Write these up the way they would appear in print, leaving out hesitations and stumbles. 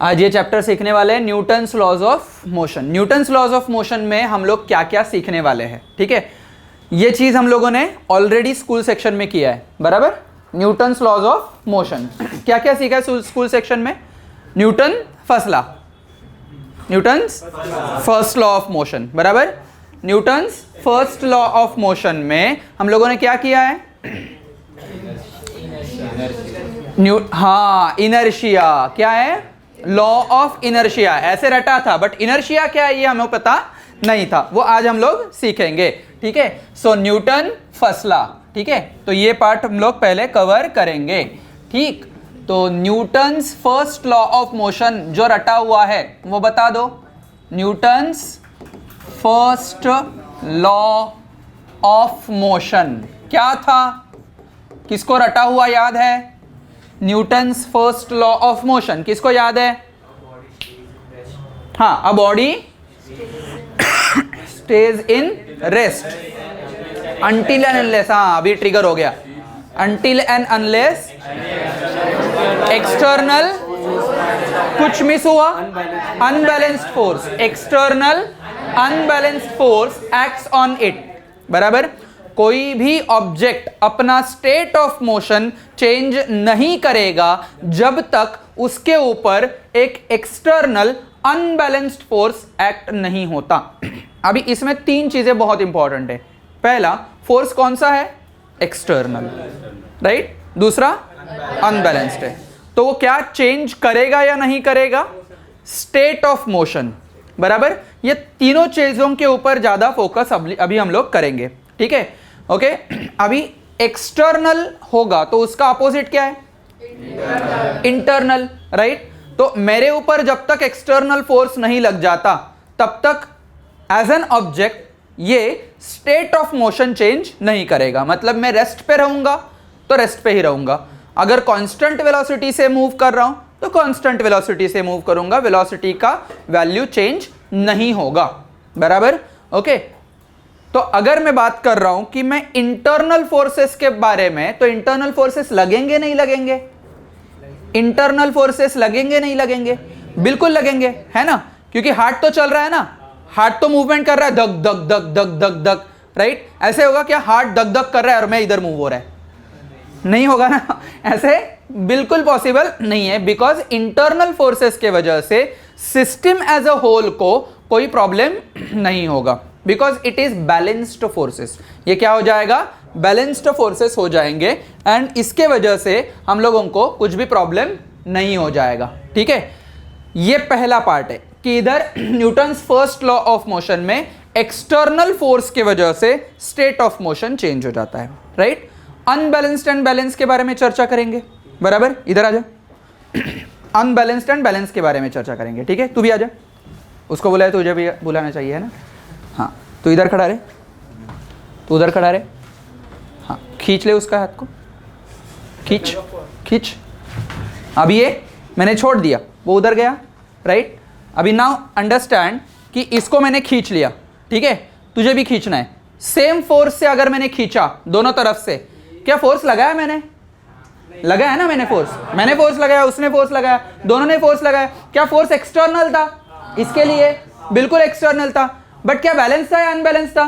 आज ये चैप्टर सीखने वाले हैं Newton's laws of motion. Newton's laws of motion में हम लोग क्या क्या सीखने वाले हैं, ठीक है। ये चीज हम लोगों ने ऑलरेडी स्कूल सेक्शन में किया है, बराबर। न्यूटन्स लॉज ऑफ मोशन क्या क्या सीखा है स्कूल सेक्शन में? Newton first law, Newton's first law of motion, बराबर। Newton's first law of motion में हम लोगों ने क्या किया है? हाँ, इनर्शिया क्या है? Law of inertia. ऐसे रटा था, बट इनर्शिया क्या है ये हमें पता नहीं था, वो आज हम लोग सीखेंगे, ठीक है। सो न्यूटन फर्स्ट लॉ, ठीक है। तो ये पार्ट हम लोग पहले कवर करेंगे, ठीक। तो Newton's first law of motion जो रटा हुआ है वो बता दो। Newton's first law of motion क्या था? किसको रटा हुआ याद है? Newton's first law of motion किसको याद है? हाँ, a body stage in rest until and unless, हाँ अभी ट्रिगर हो गया, अंटिल एंड अनलेस एक्सटर्नल कुछ मिस हुआ, unbalanced force, external unbalanced force acts on it, बराबर। कोई भी ऑब्जेक्ट अपना स्टेट ऑफ मोशन चेंज नहीं करेगा जब तक उसके ऊपर एक एक्सटर्नल अनबैलेंस्ड फोर्स एक्ट नहीं होता। अभी इसमें तीन चीजें बहुत इंपॉर्टेंट है। पहला, फोर्स कौन सा है? External, right. दूसरा, अनबैलेंस्ड है, तो वो क्या चेंज करेगा या नहीं करेगा? स्टेट ऑफ मोशन, बराबर। ये तीनों चीजों के ऊपर ज्यादा फोकस अभी हम लोग करेंगे, ठीक है, ओके। अभी एक्सटर्नल होगा तो उसका अपोजिट क्या है? Internal, right. तो मेरे ऊपर जब तक एक्सटर्नल फोर्स नहीं लग जाता तब तक एज एन ऑब्जेक्ट ये स्टेट ऑफ मोशन चेंज नहीं करेगा। मतलब मैं रेस्ट पे रहूंगा तो रेस्ट पे ही रहूंगा, अगर कांस्टेंट वेलोसिटी से मूव कर रहा हूं तो कांस्टेंट वेलोसिटी से मूव करूंगा, वेलोसिटी का वैल्यू चेंज नहीं होगा, बराबर, ओके। तो अगर मैं बात कर रहा हूं कि मैं इंटरनल फोर्सेस के बारे में, तो इंटरनल फोर्सेस लगेंगे नहीं लगेंगे? इंटरनल फोर्सेस लगेंगे नहीं लगेंगे? बिल्कुल लगेंगे, है ना, क्योंकि हार्ट तो चल रहा है ना, हार्ट तो मूवमेंट कर रहा है, धक धक धक धक धक धक, राइट। ऐसे होगा क्या हार्ट धक धक कर रहा है और मैं इधर मूव हो रहा है? नहीं होगा ना, ऐसे बिल्कुल पॉसिबल नहीं है, बिकॉज इंटरनल फोर्सेस के वजह से सिस्टम एज अ होल को कोई प्रॉब्लम नहीं होगा, because it is balanced forces. ये क्या हो जाएगा? बैलेंस्ड फोर्सेस हो जाएंगे, एंड इसके वजह से हम लोगों को कुछ भी प्रॉब्लम नहीं हो जाएगा, ठीक है। ये पहला पार्ट है कि इधर Newton's first law of motion में एक्सटर्नल फोर्स के वजह से स्टेट ऑफ मोशन चेंज हो जाता है, राइट। अनबैलेंस्ड एंड बैलेंस के बारे में चर्चा करेंगे, बराबर। इधर आ जा, अनबैलेंस्ड एंड बैलेंस के बारे में चर्चा करेंगे, ठीक है। तू भी आ जा, उसको बुलाया, तुझे भी बुलाना चाहिए, है ना। हाँ, तू इधर खड़ा रहे, तू उधर खड़ा रहे, हाँ, खींच ले उसका हाथ को, खींच खींच। अभी ये मैंने छोड़ दिया, वो उधर गया, राइट। अभी नाउ अंडरस्टैंड कि इसको मैंने खींच लिया, ठीक है, तुझे भी खींचना है। सेम फोर्स से अगर मैंने खींचा दोनों तरफ से, क्या फोर्स लगाया मैंने? लगाया है ना, मैंने फोर्स लगाया, उसने फोर्स लगाया, दोनों ने फोर्स लगाया। क्या फोर्स एक्सटर्नल था? इसके लिए बिल्कुल एक्सटर्नल था, बट क्या बैलेंस था या अनबैलेंस था?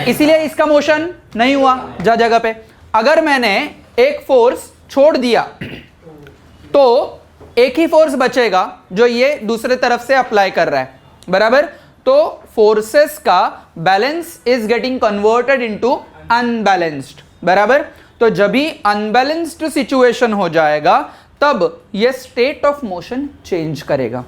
इसीलिए इसका मोशन नहीं हुआ जगह पे। अगर मैंने एक फोर्स छोड़ दिया तो एक ही फोर्स बचेगा जो ये दूसरे तरफ से अप्लाई कर रहा है, बराबर। तो फोर्सेस का balance is getting converted into unbalanced, बराबर। तो जब भी अनबैलेंस्ड सिचुएशन हो जाएगा तब ये स्टेट ऑफ मोशन चेंज करेगा।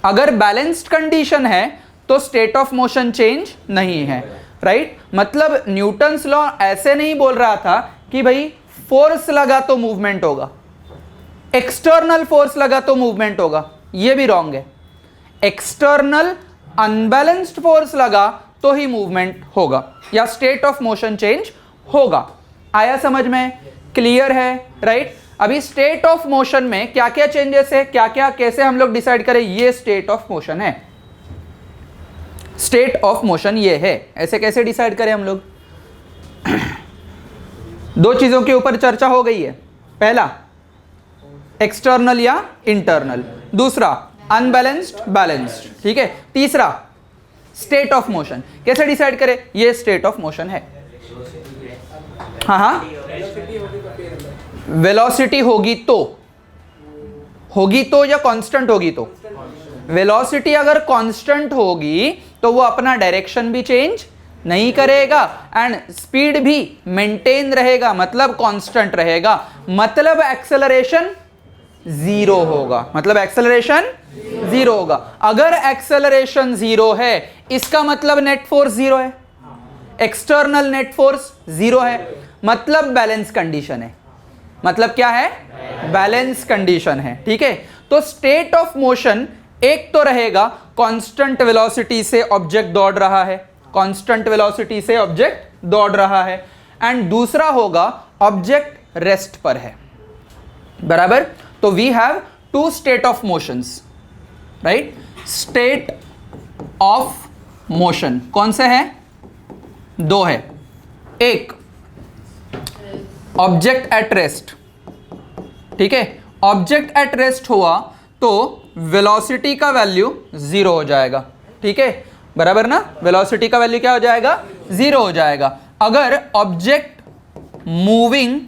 अगर बैलेंस्ड कंडीशन है तो स्टेट ऑफ मोशन चेंज नहीं है, राइट। मतलब न्यूटन्स लॉ ऐसे नहीं बोल रहा था कि भाई फोर्स लगा तो मूवमेंट होगा, एक्सटर्नल फोर्स लगा तो मूवमेंट होगा, ये भी रॉन्ग है। एक्सटर्नल अनबैलेंस्ड फोर्स लगा तो ही मूवमेंट होगा या स्टेट ऑफ मोशन चेंज होगा। आया समझ में? क्लियर है, राइट। अभी स्टेट ऑफ मोशन में क्या क्या चेंजेस है, क्या क्या कैसे हम लोग डिसाइड करें? ये स्टेट ऑफ मोशन है, स्टेट ऑफ मोशन ये है, ऐसे कैसे डिसाइड करें हम लोग? दो चीजों के ऊपर चर्चा हो गई है। पहला, एक्सटर्नल या इंटरनल। दूसरा अनबैलेंस्ड, बैलेंस्ड, ठीक है। तीसरा स्टेट ऑफ मोशन, कैसे डिसाइड करें? ये स्टेट ऑफ मोशन है। हाँ, वेलोसिटी होगी तो या कांस्टेंट होगी तो? वेलोसिटी अगर कांस्टेंट होगी तो वो अपना डायरेक्शन भी चेंज नहीं करेगा एंड स्पीड भी मेंटेन रहेगा, मतलब कांस्टेंट रहेगा, मतलब एक्सेलरेशन जीरो होगा, मतलब एक्सेलरेशन जीरो होगा। अगर एक्सेलरेशन जीरो है इसका मतलब नेट फोर्स जीरो है, एक्सटर्नल नेट फोर्स जीरो है, मतलब बैलेंस कंडीशन है। मतलब क्या है? बैलेंस कंडीशन है, ठीक है। तो स्टेट ऑफ मोशन एक तो रहेगा कांस्टेंट वेलोसिटी से ऑब्जेक्ट दौड़ रहा है, कांस्टेंट वेलोसिटी से ऑब्जेक्ट दौड़ रहा है, एंड दूसरा होगा ऑब्जेक्ट रेस्ट पर है, बराबर। तो we have two state of motions, right. State of motion कौन से हैं? दो है। एक ऑब्जेक्ट एट रेस्ट, ठीक है। ऑब्जेक्ट एट रेस्ट हुआ तो वेलोसिटी का वैल्यू जीरो हो जाएगा, ठीक है, बराबर ना। वेलोसिटी का वैल्यू क्या हो जाएगा? जीरो हो जाएगा। अगर object moving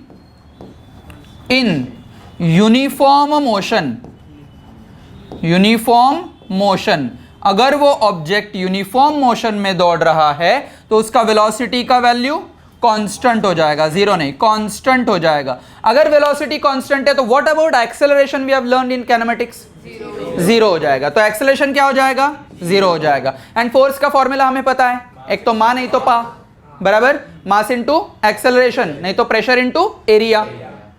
in uniform motion, अगर वो ऑब्जेक्ट यूनिफॉर्म मोशन में दौड़ रहा है तो उसका वेलोसिटी का वैल्यू कांस्टेंट हो जाएगा, जीरो नहीं, कांस्टेंट हो जाएगा। अगर वेलोसिटी कांस्टेंट है तो what about acceleration? We have learned in kinematics, zero हो जाएगा। तो एक्सेलरेशन क्या हो जाएगा? जीरो हो जाएगा। एंड फोर्स का फॉर्मूला हमें पता है, एक तो मा नहीं तो पा, बराबर। मास इनटू एक्सेलरेशन, नहीं तो प्रेशर इनटू एरिया,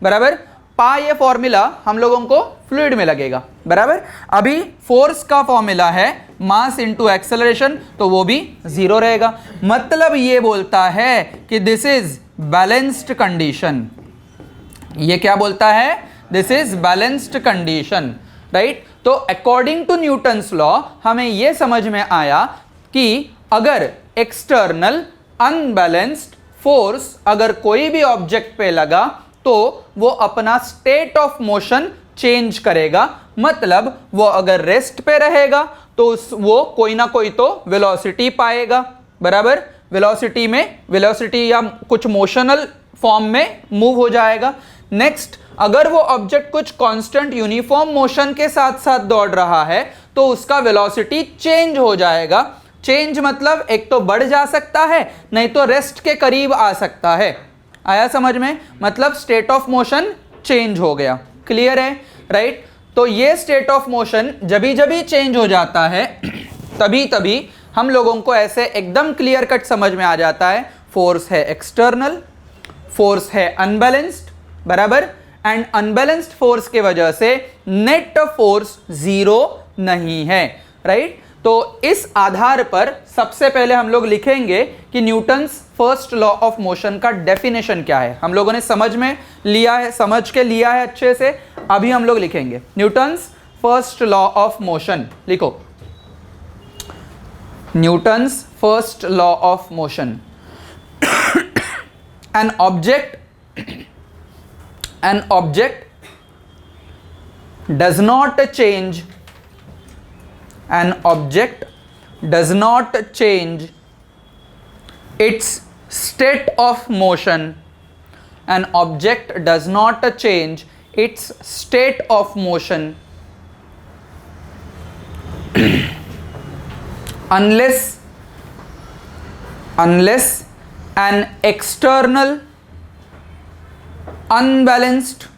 बराबर। पा ये फॉर्मूला हम लोगों को फ्लूइड में लगेगा, बराबर। अभी फोर्स का फॉर्मूला है मास इनटू एक्सेलरेशन, तो वो भी जीरो रहेगा। मतलब ये बोलता है कि दिस इज बैलेंस्ड कंडीशन। ये क्या बोलता है? This is balanced condition, right. तो अकॉर्डिंग टू न्यूटन्स लॉ हमें यह समझ में आया कि अगर एक्सटर्नल अनबैलेंस्ड फोर्स अगर कोई भी ऑब्जेक्ट पे लगा तो वो अपना स्टेट ऑफ मोशन चेंज करेगा। मतलब वो अगर रेस्ट पे रहेगा तो वो कोई ना कोई तो वेलोसिटी पाएगा, बराबर। वेलोसिटी या कुछ मोशनल फॉर्म में मूव हो जाएगा। नेक्स्ट, अगर वो ऑब्जेक्ट कुछ कांस्टेंट यूनिफॉर्म मोशन के साथ साथ दौड़ रहा है तो उसका वेलोसिटी चेंज हो जाएगा। चेंज मतलब एक तो बढ़ जा सकता है, नहीं तो रेस्ट के करीब आ सकता है। आया समझ में? मतलब स्टेट ऑफ मोशन चेंज हो गया। क्लियर है, राइट। तो ये स्टेट ऑफ मोशन जभी जभी चेंज हो जाता है तभी तभी हम लोगों को ऐसे एकदम क्लियर कट समझ में आ जाता है फोर्स है एक्सटर्नल, फोर्स है अनबैलेंस्ड, बराबर। एंड अनबैलेंस्ड फोर्स के वजह से नेट फोर्स जीरो नहीं है, राइट। तो इस आधार पर सबसे पहले हम लोग लिखेंगे कि Newton's first law of motion का डेफिनेशन क्या है। हम लोगों ने समझ में लिया है, समझ के लिया है अच्छे से। अभी हम लोग लिखेंगे Newton's first law of motion. लिखो Newton's first law of motion. an object does not change its state of motion. An object does not change its state of motion unless an external unbalanced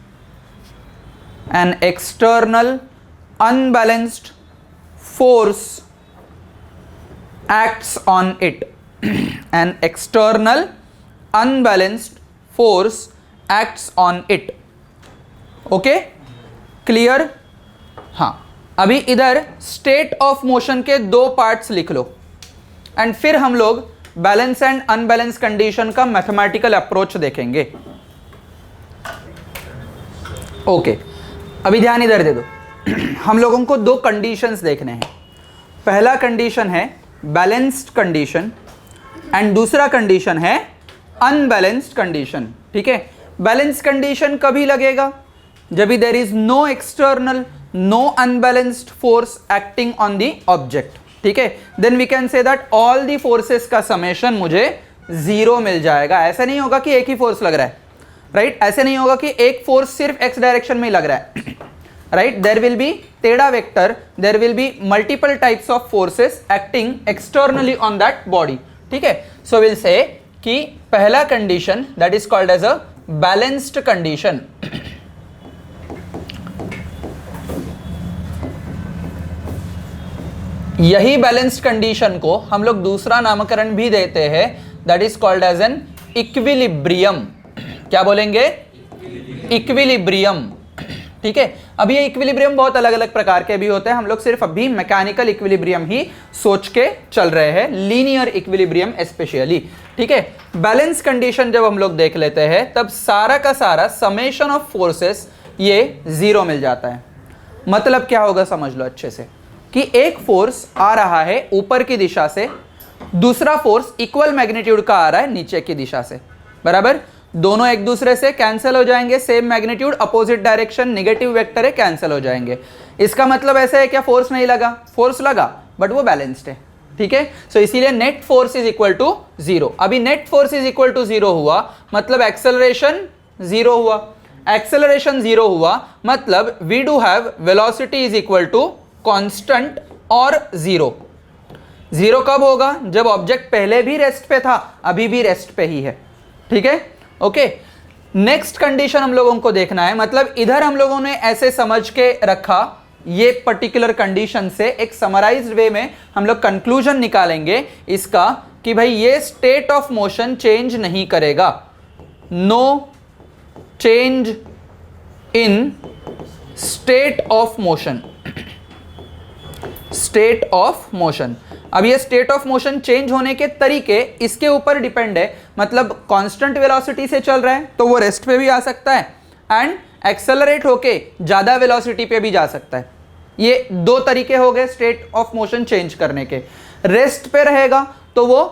force acts on it. An external unbalanced force acts on it. Okay, clear? हाँ, अभी इधर state of motion के दो parts लिख लो and फिर हम लोग balance and unbalance condition का मैथमेटिकल अप्रोच देखेंगे। ओके, अभी ध्यान इधर दे दो। हम लोगों को दो कंडीशंस देखने हैं। पहला कंडीशन है बैलेंस्ड कंडीशन एंड दूसरा कंडीशन है अनबैलेंस्ड कंडीशन, ठीक है। बैलेंस कंडीशन कभी लगेगा जब there is no external, no unbalanced force acting on the object, ठीक है, then we can say that all the forces का समेशन मुझे 0 मिल जाएगा। ऐसा नहीं होगा कि एक ही फोर्स लग रहा है, राइट, ऐसे नहीं होगा कि एक फोर्स सिर्फ एक्स डायरेक्शन में ही लग रहा है, राइट, देयर विल बी टेढ़ा vector, there will be multiple types of forces acting externally on that body, ठीक है। सो विल से कि पहला condition that is called as a balanced condition, यही बैलेंस्ड कंडीशन को हम लोग दूसरा नामकरण भी देते हैं, that is called as an equilibrium. क्या बोलेंगे? इक्विलिब्रियम, ठीक है। अब ये इक्विलिब्रियम बहुत अलग अलग प्रकार के भी होते हैं, हम लोग सिर्फ अभी मैकेनिकल इक्विलिब्रियम ही सोच के चल रहे हैं, लीनियर इक्विलिब्रियम स्पेशली, ठीक है। बैलेंस कंडीशन जब हम लोग देख लेते हैं तब सारा का सारा समेशन ऑफ फोर्सेस ये 0 मिल जाता है। मतलब क्या होगा समझ लो अच्छे से, कि एक फोर्स आ रहा है ऊपर की दिशा से, दूसरा फोर्स इक्वल मैग्नीट्यूड का आ रहा है नीचे की दिशा से, बराबर, दोनों एक दूसरे से कैंसिल हो जाएंगे, same magnitude opposite direction, negative vector है, कैंसिल हो जाएंगे। इसका मतलब ऐसा है क्या फोर्स नहीं लगा? फोर्स लगा बट वो बैलेंस्ड है, ठीक है। सो इसीलिए net force is equal to 0। अभी net force is equal to 0 हुआ मतलब एक्सेलरेशन 0 हुआ, एक्सेलरेशन 0 हुआ मतलब we do have velocity is equal to constant और 0। 0 कब होगा? जब ऑब्जेक्ट पहले भी रेस्ट पे था, अभी भी रेस्ट पे ही है, ठीक है, ओके। नेक्स्ट कंडीशन हम लोगों को देखना है, मतलब इधर हम लोगों ने ऐसे समझ के रखा, ये पर्टिकुलर कंडीशन से एक समराइज्ड वे में हम लोग कंक्लूजन निकालेंगे इसका कि भाई ये स्टेट ऑफ मोशन चेंज नहीं करेगा, no change in state of motion, state of motion. अब ये स्टेट ऑफ मोशन चेंज होने के तरीके इसके ऊपर डिपेंड है, मतलब कांस्टेंट वेलोसिटी से चल रहा है तो वो रेस्ट पे भी आ सकता है एंड एक्सेलरेट होके ज्यादा वेलोसिटी पे भी जा सकता है। ये दो तरीके हो गए स्टेट ऑफ मोशन चेंज करने के। रेस्ट पे रहेगा तो वो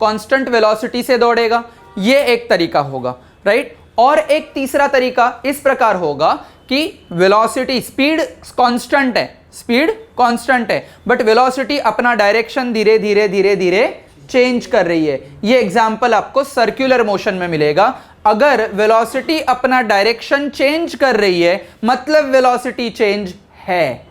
कांस्टेंट वेलोसिटी से दौड़ेगा, ये एक तरीका होगा, राइट। और एक तीसरा तरीका इस प्रकार होगा कि वेलोसिटी, स्पीड कांस्टेंट है, स्पीड कांस्टेंट है बट वेलोसिटी अपना डायरेक्शन धीरे धीरे धीरे धीरे चेंज कर रही है। ये एग्जांपल आपको सर्कुलर मोशन में मिलेगा। अगर वेलोसिटी अपना डायरेक्शन चेंज कर रही है मतलब वेलोसिटी चेंज है,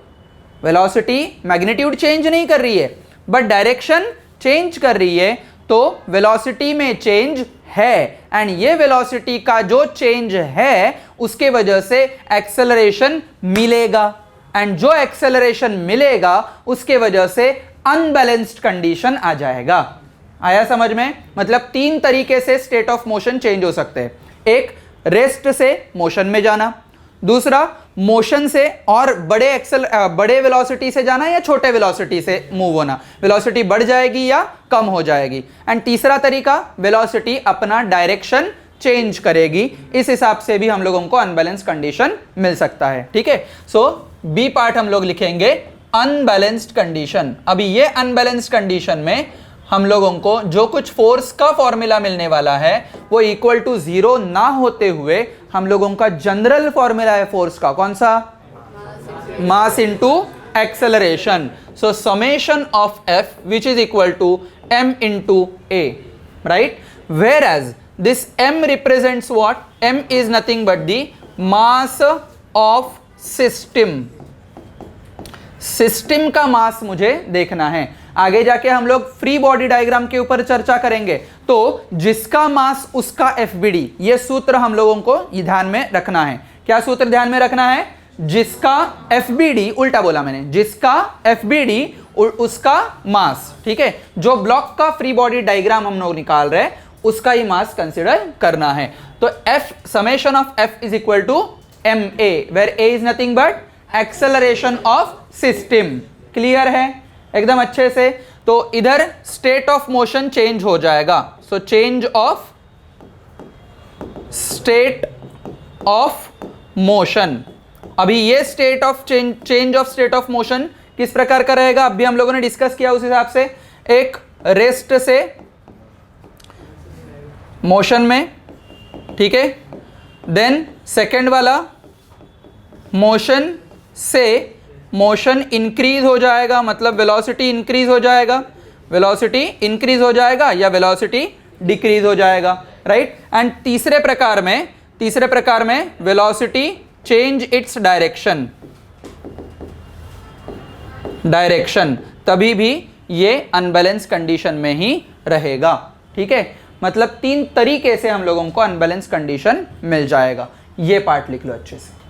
वेलोसिटी मैग्नीट्यूड चेंज नहीं कर रही है बट डायरेक्शन चेंज कर रही है, तो वेलोसिटी में चेंज है एंड ये वेलोसिटी का जो चेंज है उसके वजह से एक्सेलरेशन मिलेगा एंड जो एक्सेलरेशन मिलेगा उसके वजह से अनबैलेंस्ड कंडीशन आ जाएगा। आया समझ में? मतलब तीन तरीके से स्टेट ऑफ मोशन चेंज हो सकते हैं, एक रेस्ट से मोशन में जाना, दूसरा मोशन से और बड़े वेलोसिटी से जाना या छोटे वेलोसिटी से मूव होना, वेलोसिटी बढ़ जाएगी या कम हो जाएगी, एंड तीसरा तरीका वेलोसिटी अपना डायरेक्शन चेंज करेगी। इस हिसाब से भी हम लोगों को अनबैलेंस्ड कंडीशन मिल सकता है, ठीक है। सो बी पार्ट हम लोग लिखेंगे अनबैलेंस्ड कंडीशन। अभी ये अनबैलेंस्ड कंडीशन में हम लोगों को जो कुछ फोर्स का फॉर्मूला मिलने वाला है वो इक्वल टू 0 ना होते हुए हम लोगों का जनरल फॉर्मूला है फोर्स का, कौन सा? Mass into acceleration. So summation of F which is equal to m into a, right? Whereas this m represents what? M is nothing but the mass of system. System का मास मुझे देखना है। आगे जाके हम लोग फ्री बॉडी डायग्राम के ऊपर चर्चा करेंगे, तो जिसका मास उसका एफबीडी, ये सूत्र हम लोगों को ध्यान में रखना है। क्या सूत्र ध्यान में रखना है? जिसका एफबीडी, उल्टा बोला मैंने, जिसका एफबीडी उसका मास, ठीक है। जो ब्लॉक का फ्री बॉडी डायग्राम हम लोग निकाल रहे हैं उसका ही मास कंसिडर करना है। तो F, summation of F is equal to M A, where A is nothing but acceleration of system. Clear है एकदम अच्छे से? तो इधर स्टेट ऑफ मोशन चेंज हो जाएगा। So change of state of motion. अभी ये state of change of state of motion किस प्रकार का रहेगा अभी हम लोगों ने डिस्कस किया उस हिसाब से। एक रेस्ट से मोशन में, ठीक है। देन सेकेंड वाला मोशन से मोशन इंक्रीज हो जाएगा, मतलब वेलोसिटी इंक्रीज हो जाएगा, वेलोसिटी इंक्रीज हो जाएगा या वेलोसिटी डिक्रीज हो जाएगा, राइट। एंड तीसरे प्रकार में वेलोसिटी चेंज इट्स डायरेक्शन, तभी भी ये अनबैलेंस कंडीशन में ही रहेगा, ठीक है। मतलब 3 तरीके से हम लोगों को अनबैलेंस कंडीशन मिल जाएगा। ये पार्ट लिख लो अच्छे से।